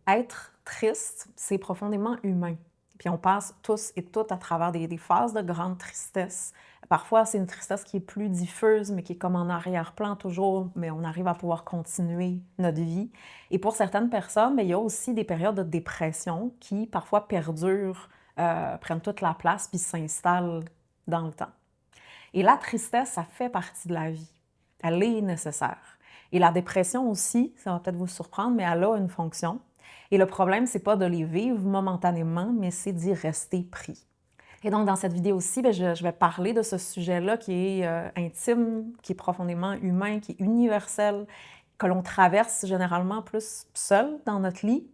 Être triste, c'est profondément humain. Puis on passe tous et toutes à travers des phases de grande tristesse. Parfois, c'est une tristesse qui est plus diffuse, mais qui est comme en arrière-plan toujours, mais on arrive à pouvoir continuer notre vie. Et pour certaines personnes, mais il y a aussi des périodes de dépression qui parfois perdurent, prennent toute la place, puis s'installent dans le temps. Et la tristesse, ça fait partie de la vie. Elle est nécessaire. Et la dépression aussi, ça va peut-être vous surprendre, mais elle a une fonction. Et le problème, c'est pas de les vivre momentanément, mais c'est d'y rester pris. Et donc, dans cette vidéo aussi, je vais parler de ce sujet-là qui est intime, qui est profondément humain, qui est universel, que l'on traverse généralement plus seul dans notre lit,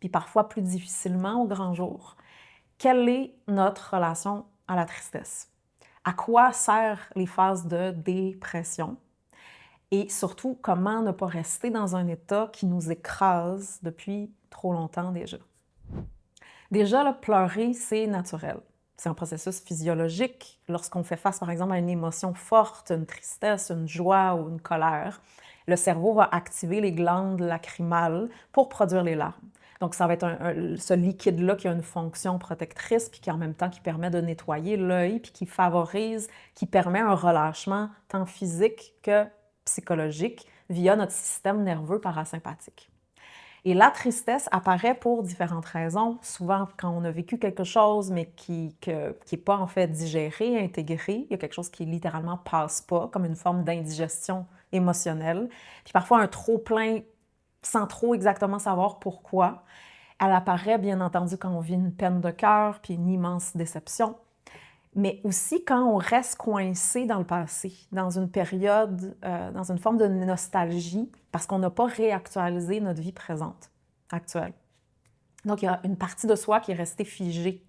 puis parfois plus difficilement au grand jour. Quelle est notre relation à la tristesse? À quoi servent les phases de dépression? Et surtout, comment ne pas rester dans un état qui nous écrase depuis trop longtemps déjà? Déjà, là, pleurer, c'est naturel. C'est un processus physiologique. Lorsqu'on fait face, par exemple, à une émotion forte, une tristesse, une joie ou une colère, le cerveau va activer les glandes lacrymales pour produire les larmes. Donc, ça va être ce liquide-là qui a une fonction protectrice, puis qui en même temps qui permet de nettoyer l'œil, puis qui favorise, qui permet un relâchement tant physique que psychologique via notre système nerveux parasympathique. Et la tristesse apparaît pour différentes raisons. Souvent, quand on a vécu quelque chose, mais qui n'est pas en fait digéré, intégré, il y a quelque chose qui littéralement passe pas, comme une forme d'indigestion émotionnelle. Puis parfois, un trop-plein sans trop exactement savoir pourquoi. Elle apparaît, bien entendu, quand on vit une peine de cœur puis une immense déception. Mais aussi quand on reste coincé dans le passé, dans une période, dans une forme de nostalgie, parce qu'on n'a pas réactualisé notre vie présente, actuelle. Donc, il y a une partie de soi qui est restée figée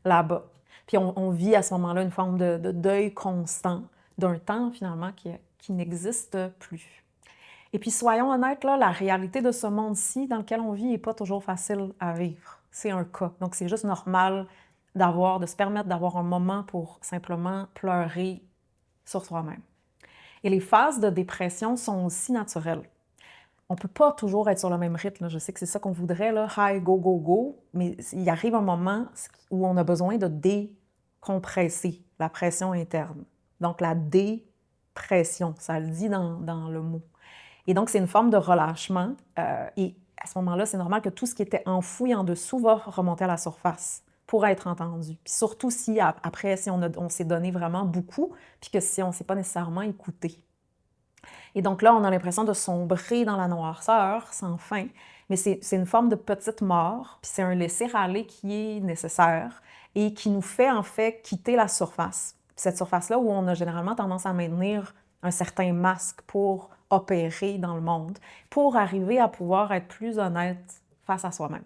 là-bas. Puis on vit à ce moment-là une forme de deuil constant d'un temps, finalement, qui n'existe plus. Et puis, soyons honnêtes, là, la réalité de ce monde-ci dans lequel on vit n'est pas toujours facile à vivre. C'est un cas. Donc, c'est juste normal de se permettre d'avoir un moment pour simplement pleurer sur soi-même. Et les phases de dépression sont aussi naturelles. On ne peut pas toujours être sur le même rythme. Là. Je sais que c'est ça qu'on voudrait, là, high, go, go, go, mais il arrive un moment où on a besoin de décompresser la pression interne. Donc, la dépression, ça le dit dans le mot. Et donc, c'est une forme de relâchement. Et à ce moment-là, c'est normal que tout ce qui était enfoui en dessous va remonter à la surface pour être entendu. Puis surtout si, après, si on s'est donné vraiment beaucoup, puis que si on ne s'est pas nécessairement écouté. Et donc là, on a l'impression de sombrer dans la noirceur sans fin, mais c'est une forme de petite mort, puis c'est un laisser-aller qui est nécessaire et qui nous fait en fait quitter la surface. Puis cette surface-là où on a généralement tendance à maintenir un certain masque pour opérer dans le monde, pour arriver à pouvoir être plus honnête face à soi-même.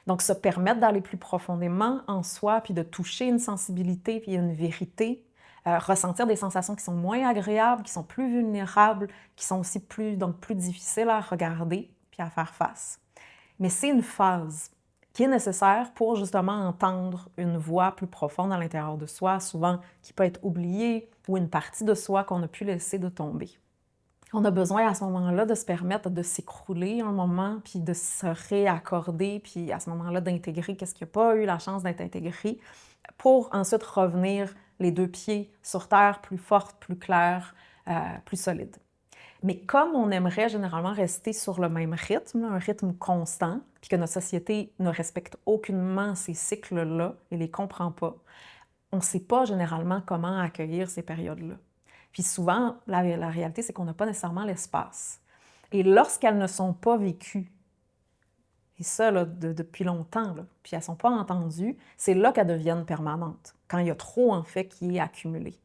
Donc, se permettre d'aller plus profondément en soi, puis de toucher une sensibilité, puis une vérité, ressentir des sensations qui sont moins agréables, qui sont plus vulnérables, qui sont aussi plus difficiles à regarder, puis à faire face. Mais c'est une phase qui est nécessaire pour justement entendre une voix plus profonde à l'intérieur de soi, souvent qui peut être oubliée, ou une partie de soi qu'on a pu laisser de tomber. On a besoin à ce moment-là de se permettre de s'écrouler un moment, puis de se réaccorder, puis à ce moment-là d'intégrer qu'est-ce qui n'a pas eu la chance d'être intégré, pour ensuite revenir les deux pieds sur terre, plus forte, plus claire, plus solide. Mais comme on aimerait généralement rester sur le même rythme, un rythme constant, puis que notre société ne respecte aucunement ces cycles-là et les comprend pas, on ne sait pas généralement comment accueillir ces périodes-là. Puis souvent, la réalité, c'est qu'on n'a pas nécessairement l'espace. Et lorsqu'elles ne sont pas vécues, et ça là, depuis longtemps, là, puis elles ne sont pas entendues, c'est là qu'elles deviennent permanentes, quand il y a trop en fait qui est accumulé.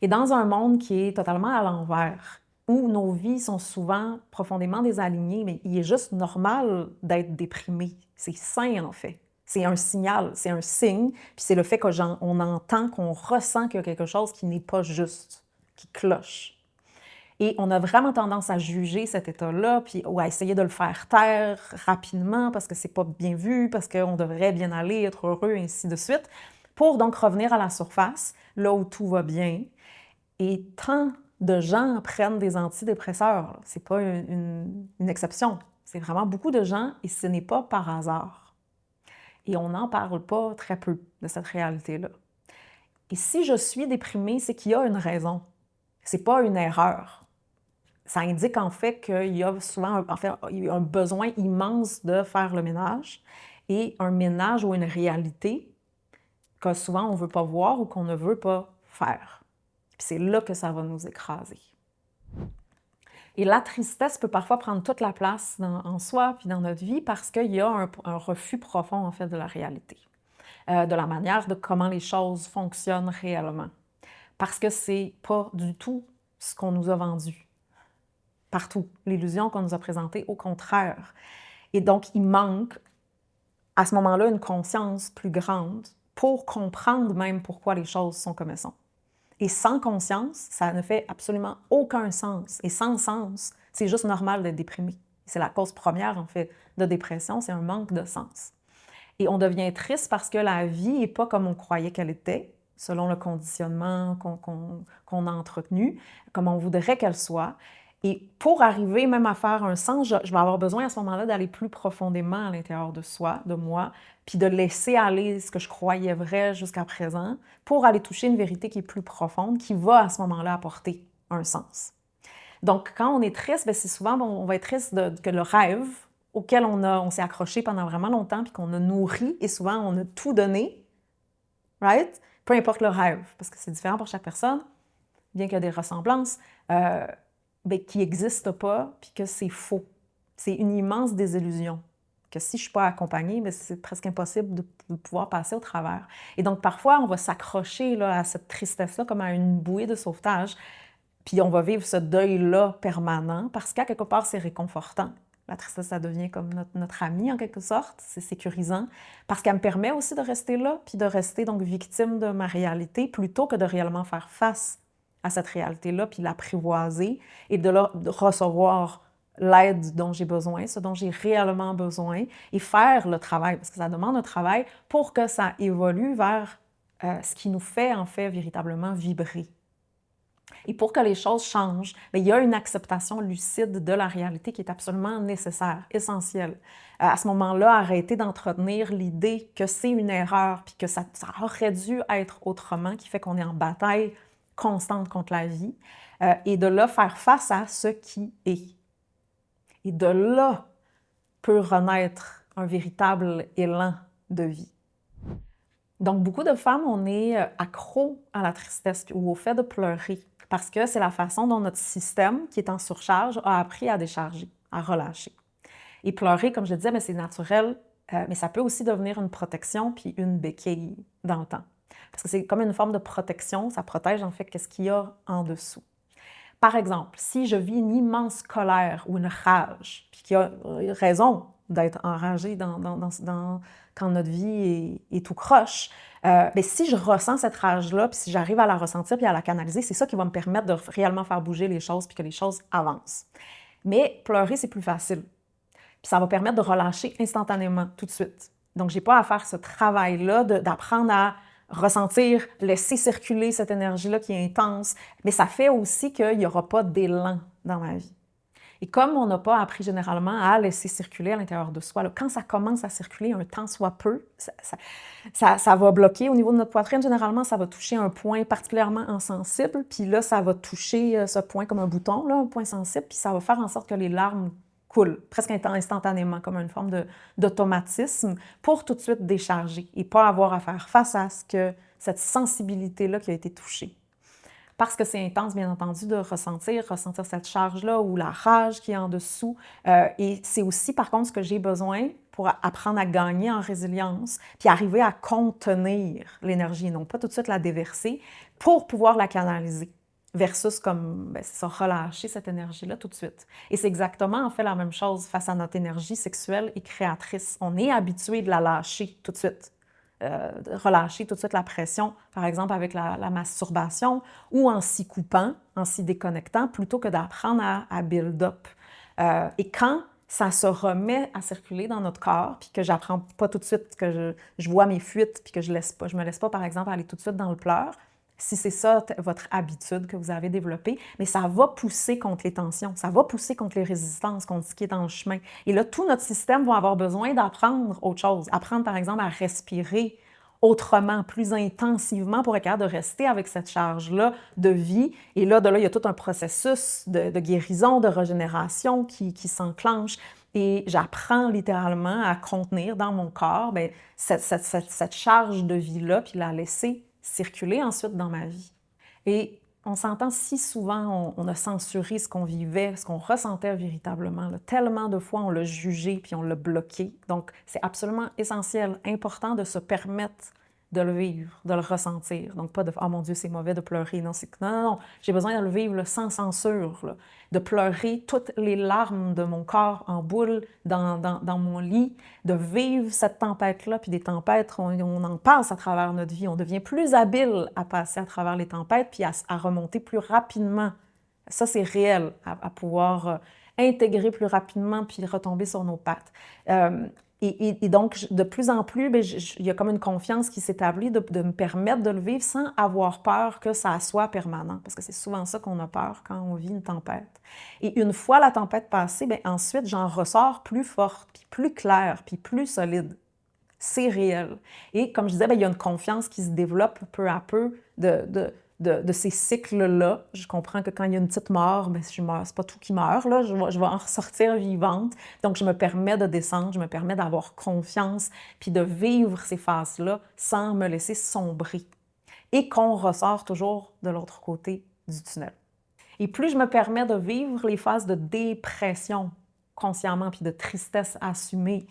Et dans un monde qui est totalement à l'envers, où nos vies sont souvent profondément désalignées, mais il est juste normal d'être déprimé. C'est sain en fait. C'est un signal, c'est un signe, puis c'est le fait qu'on entend, qu'on ressent qu'il y a quelque chose qui n'est pas juste, qui cloche. Et on a vraiment tendance à juger cet état-là, puis ou à essayer de le faire taire rapidement parce que c'est pas bien vu, parce qu'on devrait bien aller, être heureux, et ainsi de suite, pour donc revenir à la surface, là où tout va bien. Et tant de gens prennent des antidépresseurs, c'est pas une exception. C'est vraiment beaucoup de gens et ce n'est pas par hasard. Et on n'en parle pas très peu de cette réalité-là. Et si je suis déprimée, c'est qu'il y a une raison. C'est pas une erreur. Ça indique en fait qu'il y a souvent il y a un besoin immense de faire le ménage et un ménage ou une réalité que souvent on ne veut pas voir ou qu'on ne veut pas faire. Puis c'est là que ça va nous écraser. Et la tristesse peut parfois prendre toute la place en soi puis dans notre vie parce qu'il y a un refus profond en fait de la réalité, de la manière de comment les choses fonctionnent réellement. Parce que c'est pas du tout ce qu'on nous a vendu. Partout. L'illusion qu'on nous a présentée, au contraire. Et donc, il manque à ce moment-là une conscience plus grande pour comprendre même pourquoi les choses sont comme elles sont. Et sans conscience, ça ne fait absolument aucun sens. Et sans sens, c'est juste normal d'être déprimé. C'est la cause première, en fait, de dépression, c'est un manque de sens. Et on devient triste parce que la vie n'est pas comme on croyait qu'elle était, selon le conditionnement qu'on a entretenu, comme on voudrait qu'elle soit. Et pour arriver même à faire un sens, je vais avoir besoin à ce moment-là d'aller plus profondément à l'intérieur de soi, de moi, puis de laisser aller ce que je croyais vrai jusqu'à présent pour aller toucher une vérité qui est plus profonde, qui va à ce moment-là apporter un sens. Donc, quand on est triste, bien, c'est souvent, on va être triste que le rêve auquel on s'est accroché pendant vraiment longtemps, puis qu'on a nourri, et souvent on a tout donné, right? Peu importe le rêve, parce que c'est différent pour chaque personne, bien qu'il y a des ressemblances, qui n'existent pas, puis que c'est faux. C'est une immense désillusion, que si je ne suis pas accompagnée, bien, c'est presque impossible de pouvoir passer au travers. Et donc, parfois, on va s'accrocher là, à cette tristesse-là comme à une bouée de sauvetage, puis on va vivre ce deuil-là permanent, parce qu'à quelque part, c'est réconfortant. La tristesse, ça devient comme notre amie, en quelque sorte. C'est sécurisant, parce qu'elle me permet aussi de rester là, puis de rester donc victime de ma réalité, plutôt que de réellement faire face à cette réalité-là, puis l'apprivoiser et de recevoir l'aide dont j'ai besoin, ce dont j'ai réellement besoin, et faire le travail, parce que ça demande un travail pour que ça évolue vers ce qui nous fait, en fait, véritablement vibrer. Et pour que les choses changent, bien, il y a une acceptation lucide de la réalité qui est absolument nécessaire, essentielle. À ce moment-là, arrêter d'entretenir l'idée que c'est une erreur, puis que ça aurait dû être autrement, qui fait qu'on est en bataille constante contre la vie, et de là faire face à ce qui est. Et de là peut renaître un véritable élan de vie. Donc, beaucoup de femmes, on est accro à la tristesse ou au fait de pleurer parce que c'est la façon dont notre système, qui est en surcharge, a appris à décharger, à relâcher. Et pleurer, comme je le disais, bien, c'est naturel, mais ça peut aussi devenir une protection puis une béquille dans le temps. Parce que c'est comme une forme de protection, ça protège en fait qu'est-ce qu'il y a en dessous. Par exemple, si je vis une immense colère ou une rage, puis qu'il y a raison d'être enragé quand notre vie est tout croche, bien, si je ressens cette rage-là, puis si j'arrive à la ressentir puis à la canaliser, c'est ça qui va me permettre de réellement faire bouger les choses puis que les choses avancent. Mais pleurer, c'est plus facile. Puis ça va permettre de relâcher instantanément, tout de suite. Donc, je n'ai pas à faire ce travail-là d'apprendre à ressentir, laisser circuler cette énergie-là qui est intense, mais ça fait aussi qu'il n'y aura pas d'élan dans ma vie. Et comme on n'a pas appris généralement à laisser circuler à l'intérieur de soi, là, quand ça commence à circuler un temps soit peu, ça va bloquer au niveau de notre poitrine. Généralement, ça va toucher un point particulièrement insensible, puis là, ça va toucher ce point comme un bouton, là, un point sensible, puis ça va faire en sorte que les larmes coulent, presque instantanément, comme une forme d'automatisme, pour tout de suite décharger et pas avoir à faire face à cette sensibilité-là qui a été touchée. Parce que c'est intense, bien entendu, de ressentir cette charge-là ou la rage qui est en dessous. Et c'est aussi, par contre, ce que j'ai besoin pour apprendre à gagner en résilience, puis arriver à contenir l'énergie, et non pas tout de suite la déverser, pour pouvoir la canaliser. Versus comme, c'est ça, relâcher cette énergie-là tout de suite. Et c'est exactement, en fait, la même chose face à notre énergie sexuelle et créatrice. On est habitué de la lâcher tout de suite. De relâcher tout de suite la pression, par exemple avec la masturbation, ou en s'y coupant, en s'y déconnectant, plutôt que d'apprendre à build up. Et quand ça se remet à circuler dans notre corps, puis que j'apprends pas tout de suite, que je vois mes fuites, puis que je me laisse pas, par exemple, aller tout de suite dans le pleur, si c'est ça votre habitude que vous avez développée, mais ça va pousser contre les tensions, ça va pousser contre les résistances, contre ce qui est dans le chemin. Et là, tout notre système va avoir besoin d'apprendre autre chose. Apprendre, par exemple, à respirer autrement, plus intensivement pour être capable de rester avec cette charge-là de vie. Et là, il y a tout un processus de guérison, de régénération qui s'enclenche. Et j'apprends littéralement à contenir dans mon corps cette charge de vie-là, puis la laisser circuler ensuite dans ma vie. Et on s'entend si souvent, on a censuré ce qu'on vivait, ce qu'on ressentait véritablement. Là. Tellement de fois, on l'a jugé puis on l'a bloqué. Donc, c'est absolument essentiel, important de se permettre de le vivre, de le ressentir. Donc, pas de « Ah, mon Dieu, c'est mauvais de pleurer ». Non, c'est que non, j'ai besoin de le vivre là, sans censure, là. De pleurer toutes les larmes de mon corps en boule dans mon lit, de vivre cette tempête-là. Puis des tempêtes, on en passe à travers notre vie. On devient plus habile à passer à travers les tempêtes puis à remonter plus rapidement. Ça, c'est réel, à pouvoir intégrer plus rapidement puis retomber sur nos pattes. Et donc, de plus en plus, il y a comme une confiance qui s'établit de me permettre de le vivre sans avoir peur que ça soit permanent. Parce que c'est souvent ça qu'on a peur quand on vit une tempête. Et une fois la tempête passée, ensuite, j'en ressors plus forte, puis plus claire, puis plus solide. C'est réel. Et comme je disais, il y a une confiance qui se développe peu à peu de ces cycles-là. Je comprends que quand il y a une petite mort, je meurs, c'est pas tout qui meurt, là. Je vais en ressortir vivante. Donc, je me permets de descendre, je me permets d'avoir confiance, puis de vivre ces phases-là sans me laisser sombrer. Et qu'on ressort toujours de l'autre côté du tunnel. Et plus je me permets de vivre les phases de dépression consciemment, puis de tristesse assumée,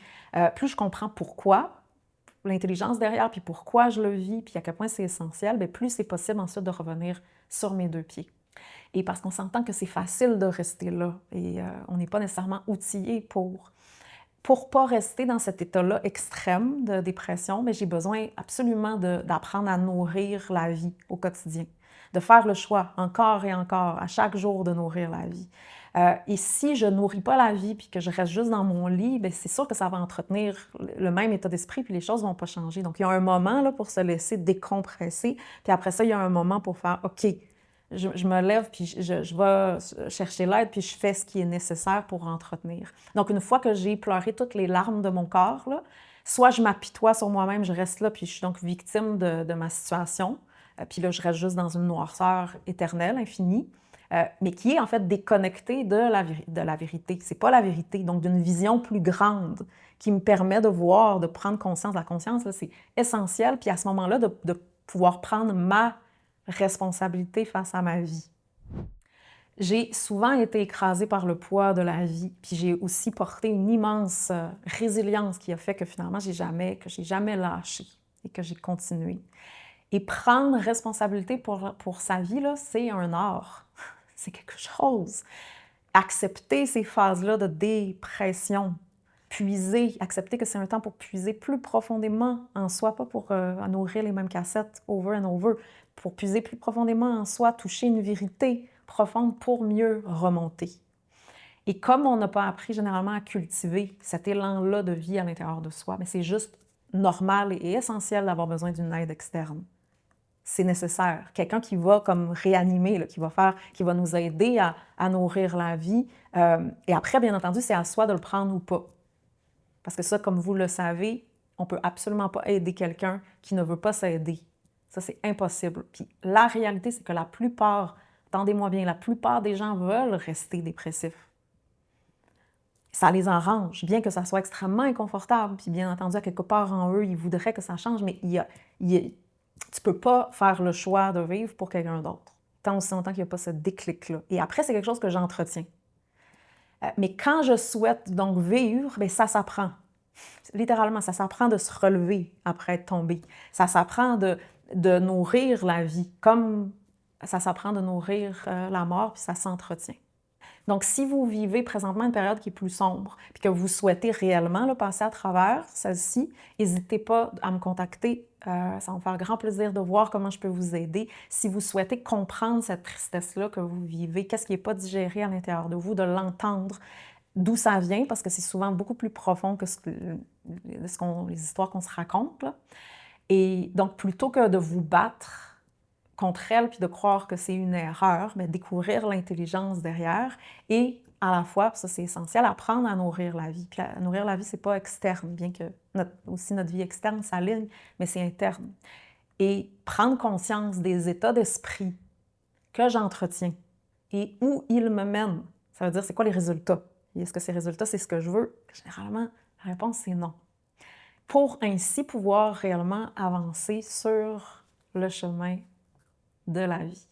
plus je comprends pourquoi, l'intelligence derrière, puis pourquoi je le vis, puis à quel point c'est essentiel, plus c'est possible ensuite de revenir sur mes deux pieds. Et parce qu'on s'entend que c'est facile de rester là, et on n'est pas nécessairement outillé pour pas rester dans cet état-là extrême de dépression, mais j'ai besoin absolument d'apprendre à nourrir la vie au quotidien, de faire le choix encore et encore, à chaque jour, de nourrir la vie. Et si je ne nourris pas la vie puis que je reste juste dans mon lit, c'est sûr que ça va entretenir le même état d'esprit puis les choses ne vont pas changer. Donc, il y a un moment là, pour se laisser décompresser, puis après ça, il y a un moment pour faire « OK, je me lève puis je vais chercher l'aide puis je fais ce qui est nécessaire pour entretenir. » Donc, une fois que j'ai pleuré toutes les larmes de mon corps, là, soit je m'apitoie sur moi-même, je reste là puis je suis donc victime de ma situation, puis là, je reste juste dans une noirceur éternelle, infinie, mais qui est en fait déconnectée de la vérité. C'est pas la vérité, donc d'une vision plus grande qui me permet de voir, de prendre conscience. La conscience, là, c'est essentiel, puis à ce moment-là, de pouvoir prendre ma responsabilité face à ma vie. J'ai souvent été écrasée par le poids de la vie, puis j'ai aussi porté une immense résilience qui a fait que finalement, j'ai jamais lâché et que j'ai continué. Et prendre responsabilité pour sa vie, là, c'est un art. C'est quelque chose. Accepter ces phases-là de dépression, puiser, accepter que c'est un temps pour puiser plus profondément en soi, pas pour nourrir les mêmes cassettes over and over, pour puiser plus profondément en soi, toucher une vérité profonde pour mieux remonter. Et comme on n'a pas appris généralement à cultiver cet élan-là de vie à l'intérieur de soi, mais c'est juste normal et essentiel d'avoir besoin d'une aide externe. C'est nécessaire. Quelqu'un qui va comme réanimer, là, qui va nous aider à nourrir la vie. Et après, bien entendu, c'est à soi de le prendre ou pas. Parce que ça, comme vous le savez, on ne peut absolument pas aider quelqu'un qui ne veut pas s'aider. Ça, c'est impossible. Puis la réalité, c'est que la plupart, entendez-moi bien, la plupart des gens veulent rester dépressifs. Ça les arrange, bien que ça soit extrêmement inconfortable. Puis bien entendu, à quelque part en eux, ils voudraient que ça change, mais tu ne peux pas faire le choix de vivre pour quelqu'un d'autre, tant aussi longtemps qu'il n'y a pas ce déclic-là. Et après, c'est quelque chose que j'entretiens. Mais quand je souhaite donc vivre, ça s'apprend. Littéralement, ça s'apprend de se relever après être tombé. Ça s'apprend de nourrir la vie, comme ça s'apprend de nourrir la mort, puis ça s'entretient. Donc, si vous vivez présentement une période qui est plus sombre, puis que vous souhaitez réellement là, passer à travers celle-ci, n'hésitez pas à me contacter. Ça va me faire grand plaisir de voir comment je peux vous aider. Si vous souhaitez comprendre cette tristesse-là que vous vivez, qu'est-ce qui n'est pas digéré à l'intérieur de vous, de l'entendre, d'où ça vient, parce que c'est souvent beaucoup plus profond que les histoires qu'on se raconte, là. Et donc, plutôt que de vous battre contre elle, puis de croire que c'est une erreur, mais découvrir l'intelligence derrière et à la fois, puis ça c'est essentiel, apprendre à nourrir la vie. Puis à nourrir la vie, c'est pas externe, bien que aussi notre vie externe s'aligne, mais c'est interne. Et prendre conscience des états d'esprit que j'entretiens et où ils me mènent. Ça veut dire, c'est quoi les résultats? Et est-ce que ces résultats, c'est ce que je veux? Généralement, la réponse, c'est non. Pour ainsi pouvoir réellement avancer sur le chemin de la vie.